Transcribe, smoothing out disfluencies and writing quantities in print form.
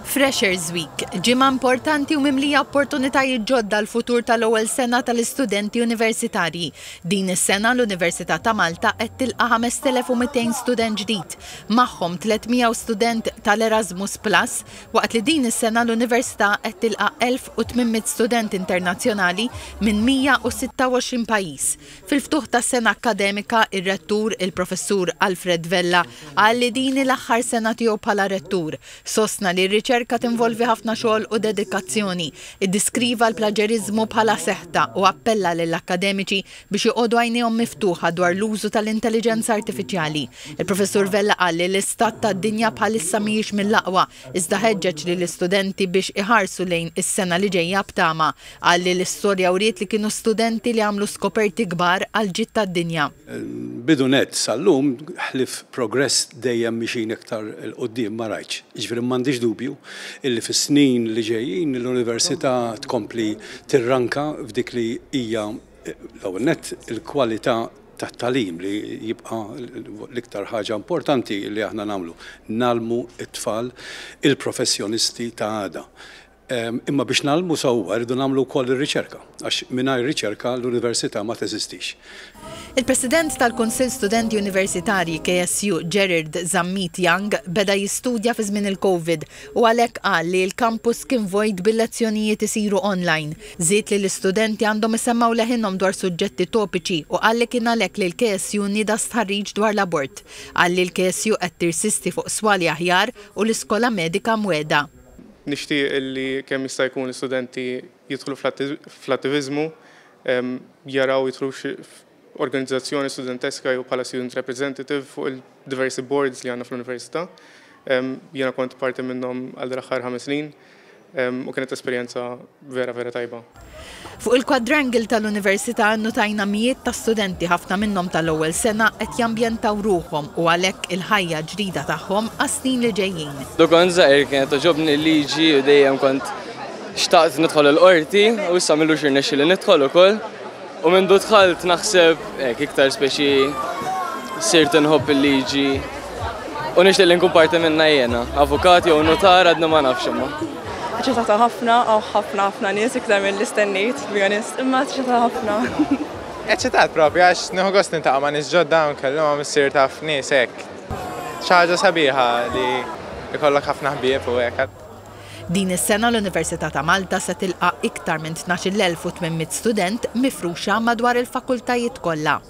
Freshers Week, ġimgħa importanti u mimlija opportunitajiet ġodda l-futur tal-ewwel sena tal-istudenti universitarji. Din is-sena l-Università ta' Malta qed tilqa' 5200 student ġdid, magħhom 300 student tal-Erasmus Plus, waqt li din is-sena l-Università qed tilqa' 1800 student internazzjonali minn 126 pajjiż. Fil-ftuħ tas-sena akkademika, ir-rettur il-Professur Alfred Vella qal li din l-aħħar sena tiegħu bħala rettur. Sostna li r-riċerka tinvolvi ħafna xogħol u dedikazzjoni, iddiskriva l-plaġeriżmu bħala seħta u appella lill-akkademiċi biex joqogħdu għajnejhom miftuħa dwar l-użu tal-intelligenza artifiċjali. Il-Professur Vella qal li l-istat tad-dinja bħalissa mhijiex mill-aqwa, iżda ħeġġeġ lill-istudenti biex iħarsu lejn is-sena li ġejja b'tama. Qal li l-istorja wriet li kienu studenti li għamlu skoperti kbar għal ġid tad-dinja. Bidu net sal-lum ħlif progress dejjem mixin iktar il-qoddim ma rajtx. Ġifieri m'għandix dubju illi fis-snin li ġejjin l-Università tkompli tirranka f'dik li hija l-ewwel nett il-kwalità tat-tagħlim li jibqa' l-iktar ħaġa importanti li aħna nagħmlu. Nagħmlu t-tfal il-professjonisti ta' għada. Imma biex nagħmlu sewwa rridu nagħmlu wkoll ir-riċerka, għax mingħajr riċerka l-Università ma teżistix. Il-President tal-Kunsill Studenti Universitarji KSU Gerard Zammit Young beda jistudja fi żmien il-Covid u għalhekk qal li l-kampus kien vojt bil-lezzjonijiet isiru online. Żied li l-istudenti għandhom isemmaw leħinhom dwar suġġetti topiċi u qal li kien għalhekk li l-KSU nida stħarriġ dwar l-abort. Qal li l-KSU qed tirsisti fuq swali aħjar u l-iskola medika mweda. Nixtieq li kemm jista' jkun l-istudenti jidħlu fl-attiviżmu, jaraw jidħlu organizzazzjoni studenteska jew bħala student representative fuq il-diversi boards li għandna fl-Università. Jiena kont parti minnhom għal l-aħħar 5 snin u kienet esperjenza vera tajba. Fuq il-quadrangle tal-Università notajna mijiet ta' studenti ħafna minnhom tal-ewwel sena qed jambjentaw ruħhom u għalhekk il-ħajja ġdida tagħhom għas-snin li ġejjin. Kont żgħir kienet toġobni l-liġi u dejjem kont xtaqt nidħol il-qorti u issa milux irnexxi li nidħol ukoll. U minn dħalt naħseb iktar speċi sirt inħobb il-liġi u nixtieq li nkun parti minnha jiena. Avukat jew notar għadna ma nafx imma. Ċetata ħafna u ħafna nies iktar mill-istennejt, to be honest, imma ċetata ħafna. Eċċetat propju għax nieħu gost nintaqa' ma' nies ġodda u nkellmhom issir taf nies hekk. Xi ħaġa sabiħa li jkollok ħafna ħbieb u hekk. Din is-sena l-Università ta' Malta se tilqa' iktar minn 12,800 student mifruxa madwar il-fakultajiet kollha.